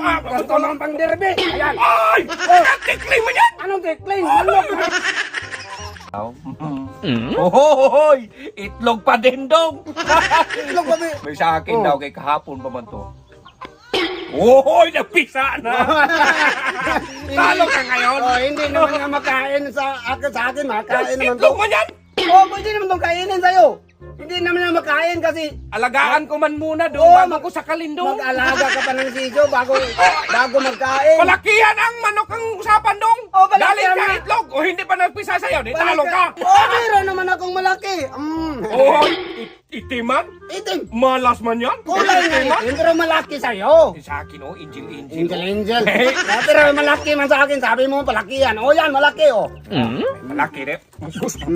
Gusto mo ang pang-derby? Ayan. Ay! Tikling mo yan! Anong tikling? Manok. Ohoy! Itlog pa din dong! Itlog ba? May sa akin daw kay kahapon pa man to. Ohoy! Napisa na! Talo ka ngayon! Oh, hindi naman nga makain sa akin. Makain naman to. Itlog mo yan! Oh, pwede naman itong kainin sa'yo. Hindi naman na makain kasi Alagaan ko man muna doon Oo, bago ko sa kalindong. mag-alaga ka pa ng sisyo bago magkain. Palakihan ang manok ang usapan dong! Oh, palakihan Galing ka na. itlog! O hindi pa nagpisa sa'yo, di talo ka! Oh, meron naman akong malaki. Ohoy! Itiman? Itim. Malas man yan! Kulay na itim, pero malaki sa'yo. Sa akin oh, Angel. Angel. Pero malaki man sa akin, sabi mo palakihan. Oh, yan, malaki oh. Malaki rin.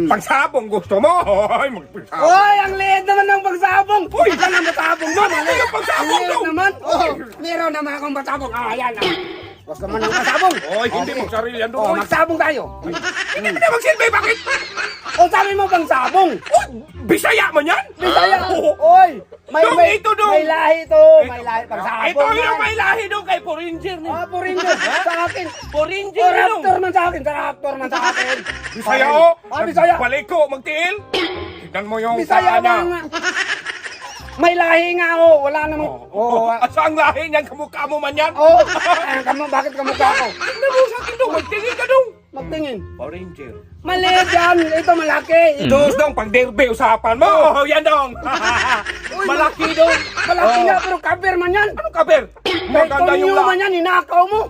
Pagsabong gusto mo? Hoy, magpagsabong. Oy, ang liit naman ng pagsabong. Uy, Saan ang pagsabong mo? Ano yung pagsabong Ang liit daw? naman. Oh, meron naman akong pagsabong. Ah, yan. Gusto mo ng pagsabong? Hoy, hindi Okay. mo sarili yan Oh, doon. magsabong tayo. Hindi mo na magsilbi, bakit? Oh, sabi mo pang sabong. Uy, Bisaya man yan? Bisaya. Oo. Oy, Dong, ito, dong. may lahi to. May lahi pang sabong. Ito yung may lahi doon kay Poringer ni. Ah, Poringer. Sa akin. Poringer Oh, ni dong. Raptor man sa akin. Sa Raptor man sa akin. Bisaya oh. Ah, Bisaya. Paliko, magtiil. Tignan mo yung Bisaya paa niya. nga. May lahi nga oh. Wala namang. Oh, Oh, at saan lahi niyan? Kamukha mo man yan? oh. Bakit kamukha ko? Tignan mo sa akin dong, magtingin ka dong. Magtingin. Poringer. Maliit yan. Ito malaki. Dos dong, pang derby usapan mo. Oh, yan dong. Malaki dong. Malaki Oh. nga pero cover man yan. Ano ka, Ber? May tunyo man yan. Ninakaw mo.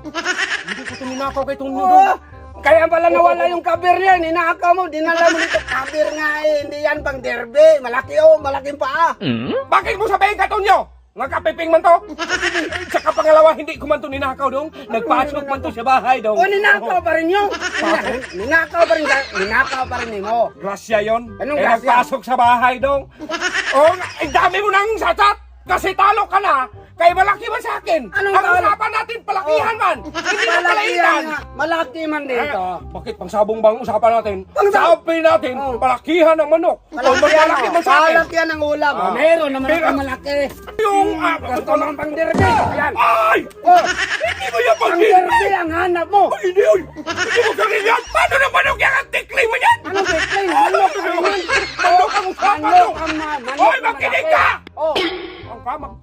Hindi ko tuminakaw kay Tunyo Oo. dong. Kaya pala nawala yung cover niya. Ninakaw mo. Dinala mo dito. Cover nga eh. Hindi yan pang derby. Malaki oh. Malaking paa. Bakit mo sabihin ka, Tunyo? Nagkapiping man to? Tsaka pangalawa, hindi ko man to ninakaw dong. Nagpasok man to sa bahay dong. O ninakaw pa rin yun. Ninakaw pa rin. Ninakaw pa rin mo. Grasya yon. Anong Eh, grasya? nagpasok sa bahay dong. Oh, ang dami mo nang satat. Kasi talo ka na. Kaya malaki man sa akin. Anong ang talo? usapan natin, palakihan man. Hindi na Malaki palaitan. yan nga. Malaki man dito. Bakit pang sabong bang usapan natin? Pangsabong. Sabi natin, Oh. palakihan ng manok. Malaki man sa akin. Malaki yan ang ulam. Ah. Meron naman Pero- akong malaki. Yung, Gusto mo ang pang derby. Yan. Ay! Oh, Hindi mo yan ang pag derby ang hanap mo. Ay, hindi, oy! Hindi mo sarili yan! Paano na manok yan ang tikling mo yan? Anong tikling? Manok ka naman. Manok ang usapan Manok dong! ang manok Hoy, ang makinig malaki. ka! Oh, Ang kamag.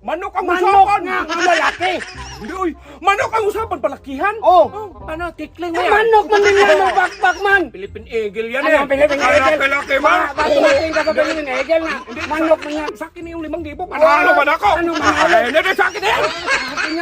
Manok ang manok usapan! nga ang malaki. Hindi, oy! Manok ang usapan, palakihan? Oh. Ano, tikling mo Ang yan? manok man din yan ng bakbak man. Philippine Eagle yan Ano eh! ang Philippine Kaya Eagle? kalaki man! Bakit tumating ka sa Philippine Eagle na? Manok man yan. Sa akin yung 5,000. Panalo man ako! Ano manalo? Ay, hindi sa akin yan! Akin